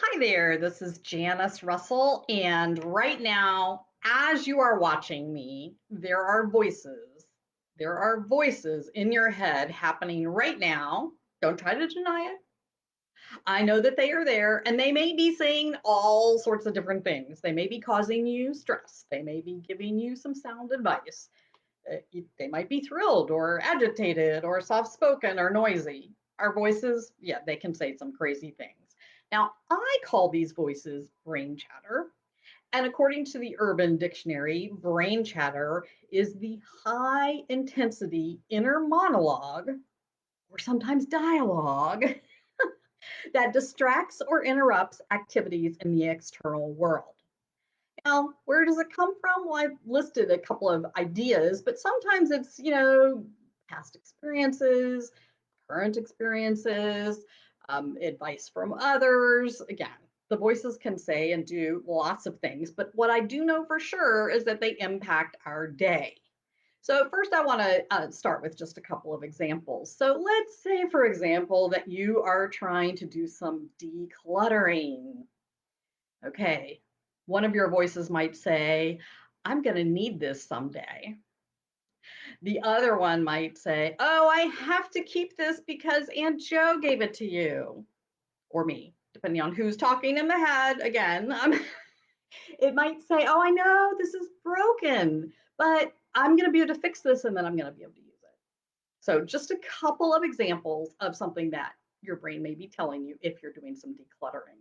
Hi there, this is Janice Russell, and right now, as you are watching me, there are voices. There are voices in your head happening right now. Don't try to deny it. I know that they are there, and they may be saying all sorts of different things. They may be causing you stress. They may be giving you some sound advice. They might be thrilled or agitated or soft spoken or noisy. Our voices, yeah, they can say some crazy things. Now, I call these voices brain chatter. And according to the Urban Dictionary, brain chatter is the high intensity inner monologue, or sometimes dialogue, that distracts or interrupts activities in the external world. Now, where does it come from? Well, I've listed a couple of ideas, but sometimes it's, past experiences, current experiences, advice from others. Again, the voices can say and do lots of things, but what I do know for sure is that they impact our day. So first I want to start with just a couple of examples. So let's say, for example, that you are trying to do some decluttering. Okay, one of your voices might say, I'm going to need this someday. The other one might say, oh, I have to keep this because Aunt Joe gave it to you, or me, depending on who's talking in the head. Again, it might say, oh, I know this is broken, but I'm going to be able to fix this and then I'm going to be able to use it. So just a couple of examples of something that your brain may be telling you if you're doing some decluttering.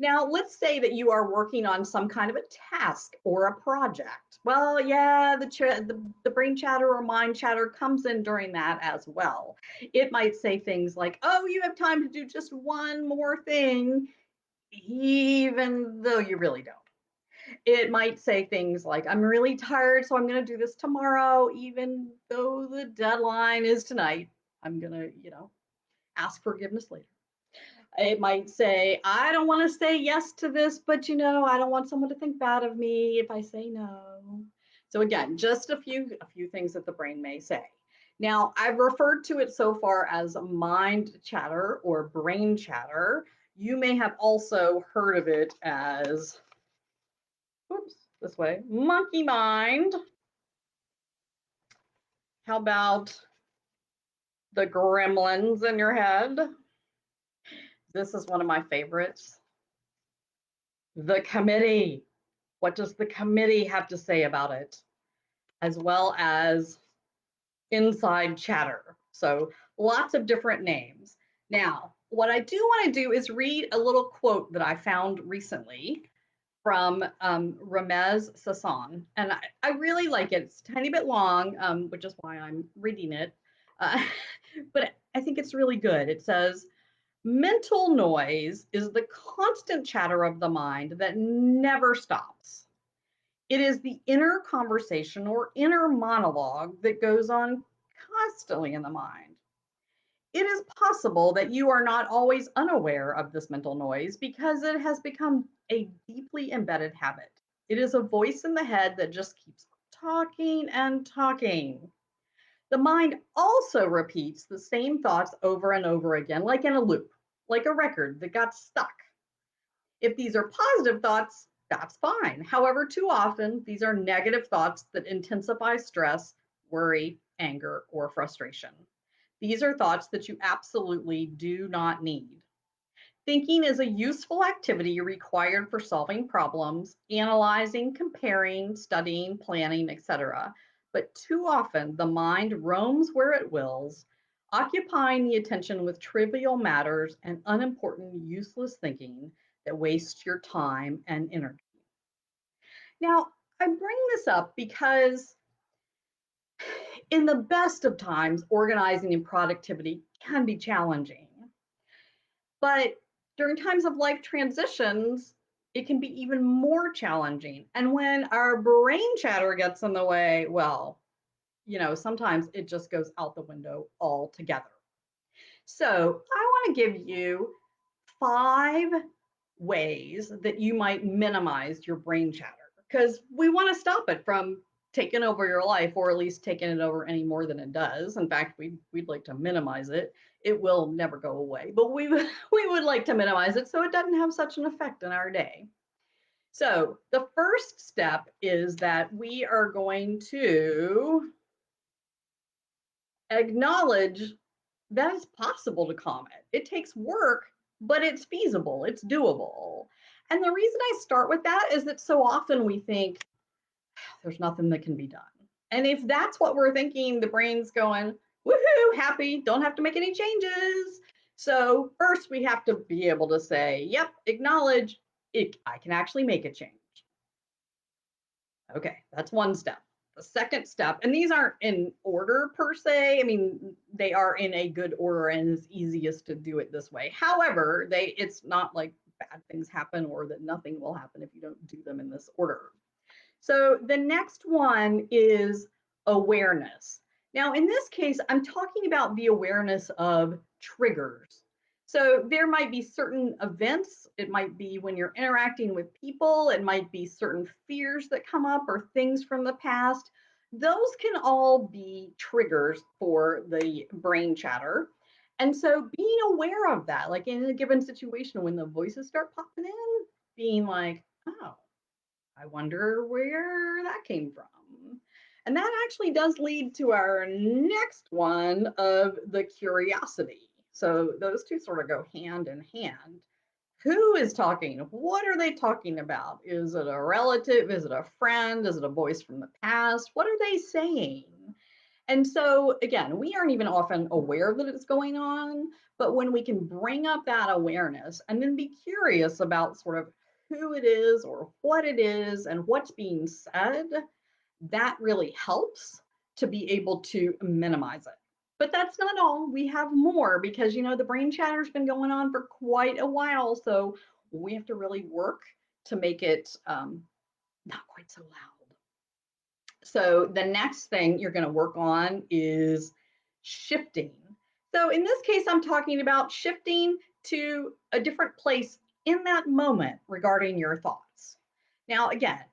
Now, let's say that you are working on some kind of a task or a project. Well, yeah, the brain chatter or mind chatter comes in during that as well. It might say things like, oh, you have time to do just one more thing, even though you really don't. It might say things like, I'm really tired, so I'm going to do this tomorrow, even though the deadline is tonight. I'm going to, ask forgiveness later. It might say, I don't want to say yes to this, but I don't want someone to think bad of me if I say no. So again, just a few things that the brain may say. Now, I've referred to it so far as mind chatter or brain chatter. You may have also heard of it as, oops, this way, monkey mind. How about the gremlins in your head? This is one of my favorites. The committee. What does the committee have to say about it? As well as inside chatter. So lots of different names. Now, what I do want to do is read a little quote that I found recently from Ramez Sasson. And I really like it. It's a tiny bit long, which is why I'm reading it. Uh, but I think it's really good. It says, mental noise is the constant chatter of the mind that never stops. It is the inner conversation or inner monologue that goes on constantly in the mind. It is possible that you are not always unaware of this mental noise because it has become a deeply embedded habit. It is a voice in the head that just keeps talking and talking. The mind also repeats the same thoughts over and over again, like in a loop, like a record that got stuck. If these are positive thoughts, that's fine. However, too often, these are negative thoughts that intensify stress, worry, anger, or frustration. These are thoughts that you absolutely do not need. Thinking is a useful activity required for solving problems, analyzing, comparing, studying, planning, etc. But too often, the mind roams where it wills, occupying the attention with trivial matters and unimportant, useless thinking that wastes your time and energy. Now, I bring this up because in the best of times, organizing and productivity can be challenging. But during times of life transitions, it can be even more challenging. And when our brain chatter gets in the way, well, sometimes it just goes out the window altogether. So I want to give you 5 ways that you might minimize your brain chatter because we want to stop it from taken over your life, or at least taken it over any more than it does. In fact, we'd like to minimize it. It will never go away, but we would like to minimize it so it doesn't have such an effect in our day. So the first step is that we are going to acknowledge that it's possible to calm it. It takes work, but it's feasible, it's doable. And the reason I start with that is that so often we think there's nothing that can be done. And if that's what we're thinking, the brain's going, woohoo, happy, don't have to make any changes. So first we have to be able to say, yep, acknowledge it, I can actually make a change. Okay, that's one step. The second step, and these aren't in order per se. I mean, they are in a good order and it's easiest to do it this way. However, it's not like bad things happen or that nothing will happen if you don't do them in this order. So the next one is awareness. Now, in this case, I'm talking about the awareness of triggers. So there might be certain events. It might be when you're interacting with people. It might be certain fears that come up or things from the past. Those can all be triggers for the brain chatter. And so being aware of that, like in a given situation when the voices start popping in, being like, oh, I wonder where that came from. And that actually does lead to our next one of the curiosity. So those two sort of go hand in hand. Who is talking? What are they talking about? Is it a relative? Is it a friend? Is it a voice from the past? What are they saying? And so, again, we aren't even often aware that it's going on, but when we can bring up that awareness and then be curious about sort of who it is or what it is and what's being said, that really helps to be able to minimize it. But that's not all. We have more because, the brain chatter's been going on for quite a while. So we have to really work to make it not quite so loud. So the next thing you're going to work on is shifting. So in this case, I'm talking about shifting to a different place in that moment regarding your thoughts. Now, again,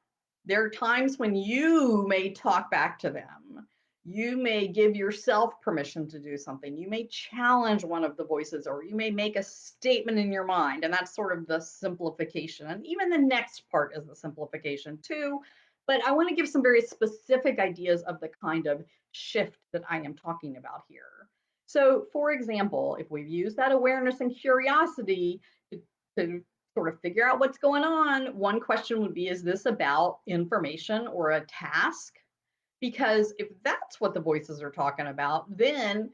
there are times when you may talk back to them. You may give yourself permission to do something. You may challenge one of the voices, or you may make a statement in your mind. And that's sort of the simplification. And even the next part is the simplification too. But I want to give some very specific ideas of the kind of shift that I am talking about here. So, for example, if we've used that awareness and curiosity to sort of figure out what's going on, one question would be, is this about information or a task? Because if that's what the voices are talking about, then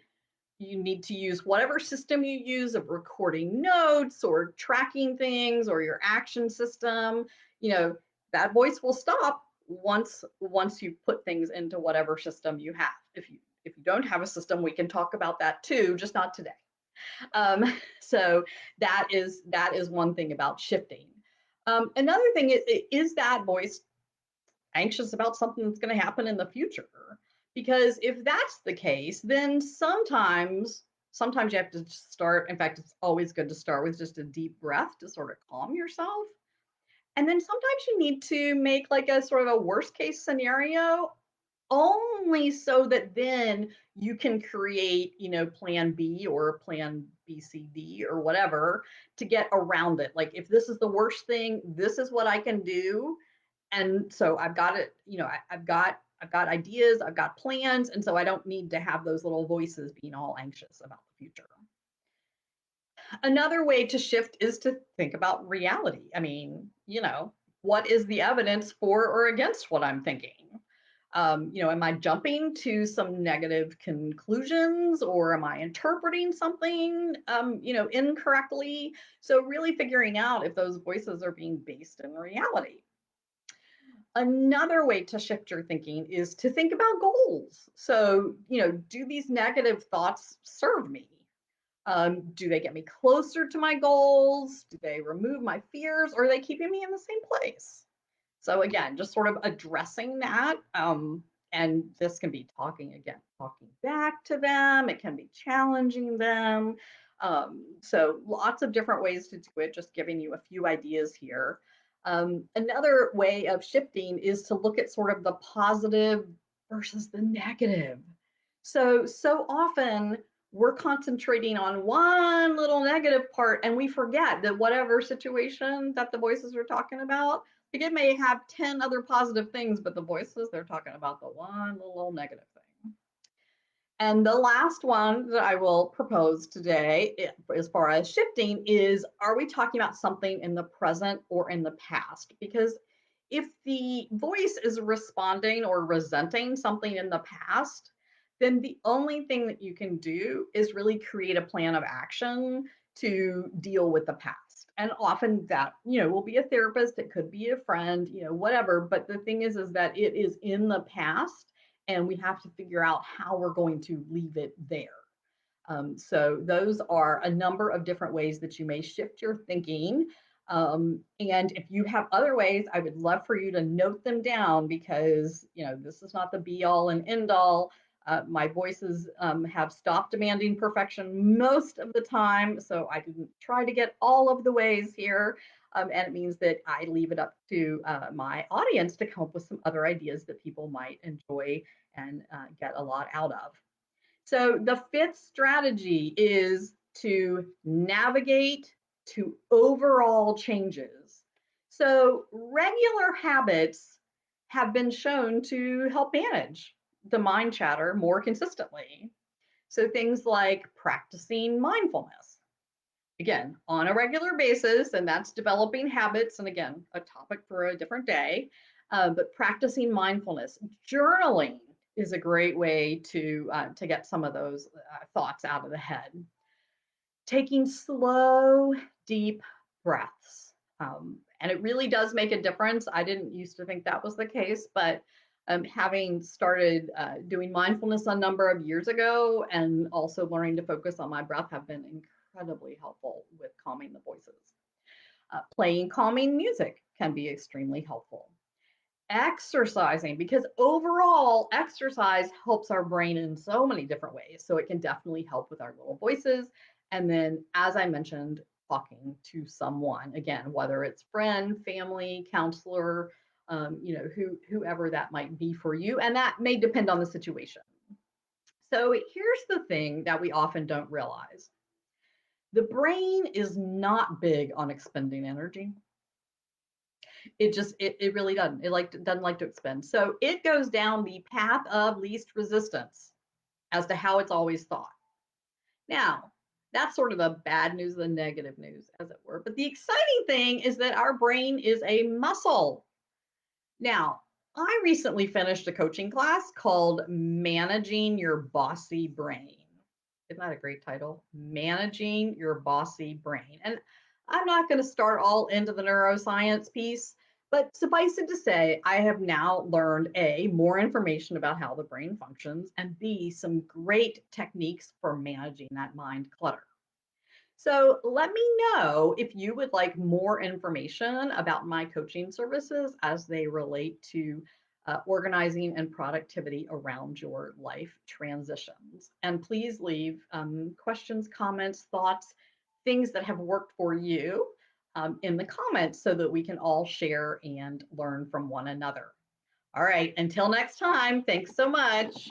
you need to use whatever system you use of recording notes or tracking things or your action system. That voice will stop once you put things into whatever system you have. If you don't have a system, we can talk about that too, just not today. So that is one thing about shifting. Another thing is that voice anxious about something that's going to happen in the future? Because if that's the case, then sometimes you have to start. In fact, it's always good to start with just a deep breath to sort of calm yourself. And then sometimes you need to make like a sort of a worst case scenario, only so that then you can create, plan B or plan B, C, D or whatever to get around it. Like if this is the worst thing, this is what I can do. And so I've got it, I've got ideas, I've got plans, and so I don't need to have those little voices being all anxious about the future. Another way to shift is to think about reality. I mean, what is the evidence for or against what I'm thinking? Am I jumping to some negative conclusions, or am I interpreting something, incorrectly? So really figuring out if those voices are being based in reality. Another way to shift your thinking is to think about goals. So, do these negative thoughts serve me? Do they get me closer to my goals? Do they remove my fears, or are they keeping me in the same place? So again, just sort of addressing that. And this can be talking back to them. It can be challenging them. So lots of different ways to do it, just giving you a few ideas here. Another way of shifting is to look at sort of the positive versus the negative. So often we're concentrating on one little negative part and we forget that whatever situation that the voices are talking about, like it may have 10 other positive things, but the voices, they're talking about the one little negative thing. And the last one that I will propose today, as far as shifting, is are we talking about something in the present or in the past? Because if the voice is responding or resenting something in the past, then the only thing that you can do is really create a plan of action to deal with the past. And often that, will be a therapist, it could be a friend, whatever. But the thing is that it is in the past and we have to figure out how we're going to leave it there. So those are a number of different ways that you may shift your thinking. And if you have other ways, I would love for you to note them down because, this is not the be all and end all. My voices have stopped demanding perfection most of the time, so I didn't try to get all of the ways here. And it means that I leave it up to my audience to come up with some other ideas that people might enjoy and get a lot out of. So the fifth strategy is to navigate to overall changes. So regular habits have been shown to help manage the mind chatter more consistently. So things like practicing mindfulness, again, on a regular basis, and that's developing habits, and again, a topic for a different day, but practicing mindfulness. Journaling is a great way to get some of those thoughts out of the head. Taking slow, deep breaths. And it really does make a difference. I didn't used to think that was the case, but having started doing mindfulness a number of years ago and also learning to focus on my breath have been incredibly helpful with calming the voices. Playing calming music can be extremely helpful. Exercising, because overall exercise helps our brain in so many different ways. So it can definitely help with our little voices. And then, as I mentioned, talking to someone, again, whether it's friend, family, counselor, whoever that might be for you. And that may depend on the situation. So here's the thing that we often don't realize. The brain is not big on expending energy. It really doesn't. Doesn't like to expend. So it goes down the path of least resistance as to how it's always thought. Now, that's sort of the bad news, the negative news, as it were. But the exciting thing is that our brain is a muscle. Now, I recently finished a coaching class called Managing Your Bossy Brain. Isn't that a great title? Managing Your Bossy Brain. And I'm not going to start all into the neuroscience piece, but suffice it to say, I have now learned A, more information about how the brain functions, and B, some great techniques for managing that mind clutter. So let me know if you would like more information about my coaching services as they relate to organizing and productivity around your life transitions. And please leave questions, comments, thoughts, things that have worked for you in the comments so that we can all share and learn from one another. All right, until next time, thanks so much.